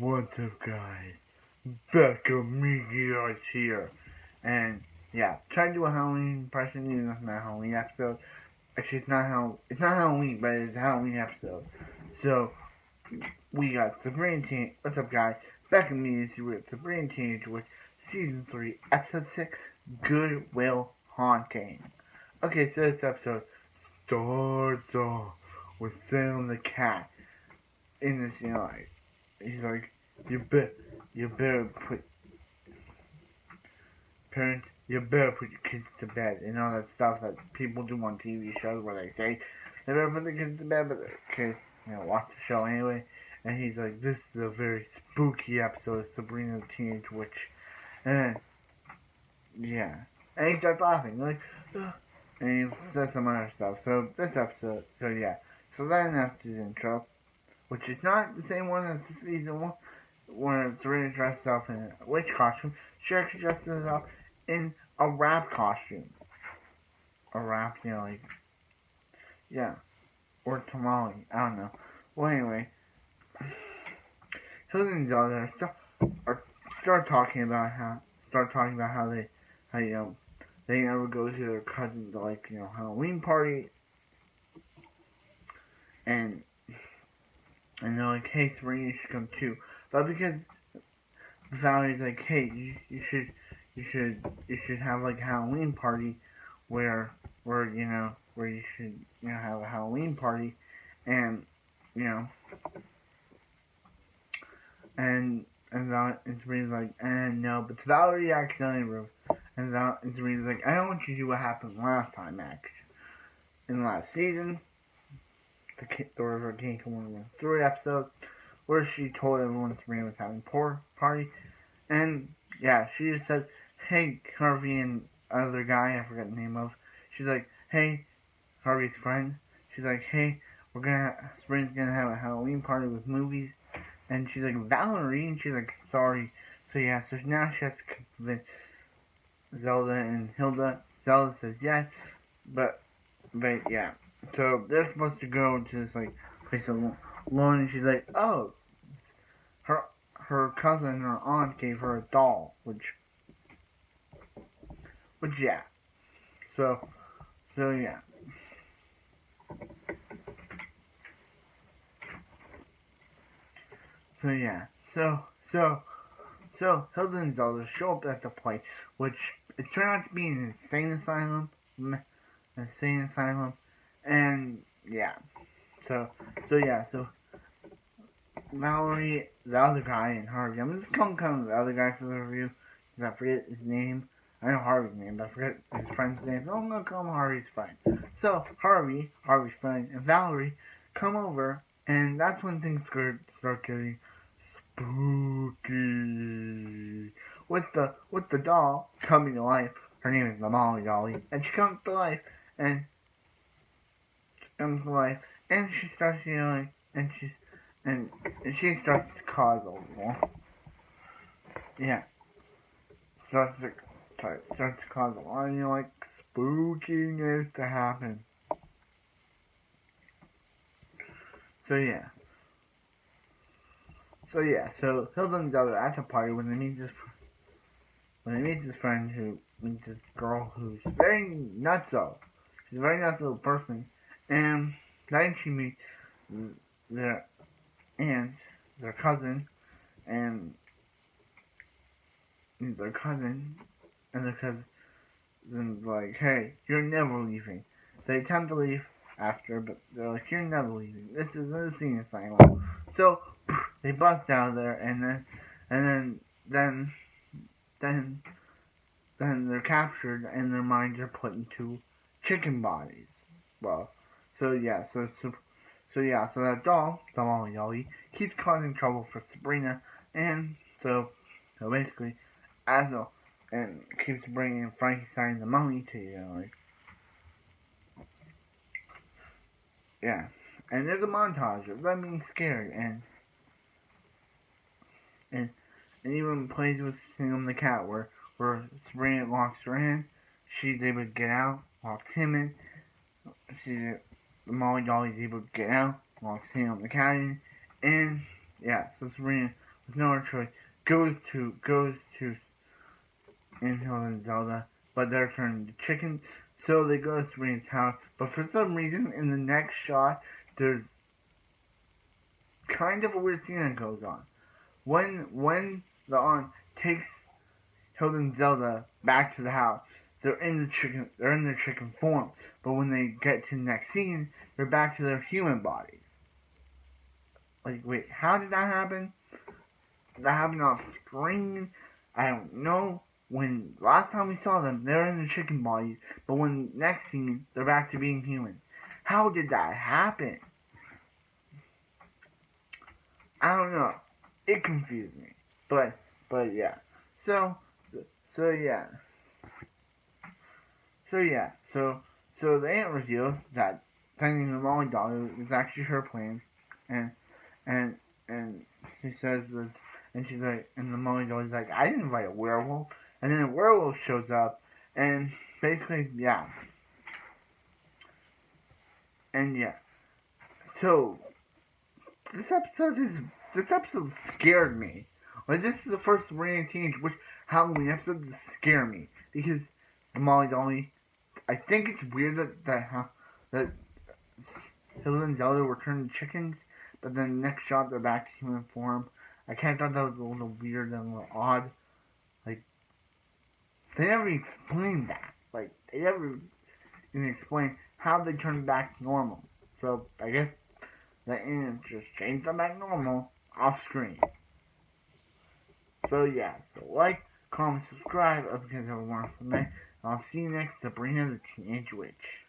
What's up, guys? Becca Meteors here. And yeah, try to do a Halloween impression even though it's not a Halloween episode. Actually, it's not Halloween, but it's a Halloween episode. So we got Sabrina Teen. What's up, guys? Becca Meteors here with Sabrina Teenage Witch Season 3, Episode 6, Goodwill Haunting. Okay, so this episode starts off with Sam the cat in this, he's like, you better put parents, you better put your kids to bed, and all that stuff that people do on TV shows where they say they better put their kids to bed, but the kids, watch the show anyway. And he's like, this is a very spooky episode of Sabrina the Teenage Witch, and and he starts laughing like, ugh. And he says some other stuff. So this episode, so then after the intro, which is not the same one as season 1, where Serena dressed herself in a witch costume. She actually dressed herself in a rap costume. A rap, or tamale. I don't know. Well, anyway, Hilda and Zelda start talking about how they never go to their cousin's Halloween party, and they're like, hey, Sabrina, you should come too. But because Valerie's like, hey, you should have like a Halloween party where you should have a Halloween party, and and Sabrina's like, no, but Valerie accidentally wrote, and Sabrina's like, I don't want you to do what happened last time, actually, in the last season. The River King 1-3 episode, where she told everyone Sabrina was having a party, and she just says, hey, Harvey and other guy, I forgot the name of, she's like, hey, Harvey's friend, she's like, hey, Sabrina's gonna have a Halloween party with movies, and she's like, Valerie, and she's like, sorry, so now she has to convince Zelda and Hilda. Zelda says yes, but yeah. So they're supposed to go to this place alone, and she's like, oh, her cousin or aunt gave her a doll, which yeah. So yeah. So Hilda and Zelda show up at the place, which it turned out to be an insane asylum. And so Mallory, the other guy, and Harvey. I'm just calling the other guy for the review, since I forget his name. I know Harvey's name, but I forget his friend's name. So I'm gonna call him Harvey's friend. So Harvey's friend, and Valerie come over, and that's when things start getting spooky. With the doll coming to life. Her name is the Molly Dolly, and she comes to life, and she starts yelling, and she starts to cause a war. Starts to cause a lot of spookiness to happen. So Hilda and Zelda at the party when they meet this friend who meets this girl who's very nutso. She's a very nutso person, and then she meets their aunt, their cousin, and their cousin's like, hey, you're never leaving. They attempt to leave after, but they're like, you're never leaving. This is an insane asylum. So they bust out of there, and then they're captured, and their minds are put into chicken bodies. Well, so that doll, the Molly Dolly, keeps causing trouble for Sabrina, and so basically, and keeps bringing Frankenstein the mummy to and there's a montage of them being scared, and even plays with Sam the cat, where Sabrina locks her in, she's able to get out, locks him in, the Molly Dolly's able to get out, locks Sam the cat in, and so Sabrina with no other choice, goes to Angel and Zelda, but they're turned into chickens. So they go to Sabrina's house, but for some reason, in the next shot, there's kind of a weird scene that goes on. When the aunt takes Hilda and Zelda back to the house, they're in their chicken form. But when they get to the next scene, they're back to their human bodies. Like, wait, how did that happen? That happened off screen? I don't know. When last time we saw them, they're in their chicken bodies, but when next scene, they're back to being human. How did that happen? I don't know. It confused me. But yeah. So so yeah. So yeah. So the aunt reveals that finding the Molly doll is actually her plan, and and and she says that, and she's like, and the Molly doll is like, I didn't invite a werewolf, and then a werewolf shows up, and basically yeah, and yeah. So this episode is this episode scared me. Like, this is the first Sabrina Teenage Witch Halloween episode to scare me because the Molly Dolly. I think it's weird that Hilda and Zelda were turned chickens, but then next shot they're back to human form. I kind of thought that was a little weird and a little odd. Like, they never explained that. Like, they never even explained how they turned back to normal. So I guess the aunt just changed them back normal off screen. So yeah, so like, comment, subscribe. Hope you guys have a wonderful night. I'll see you next, Sabrina the Teenage Witch.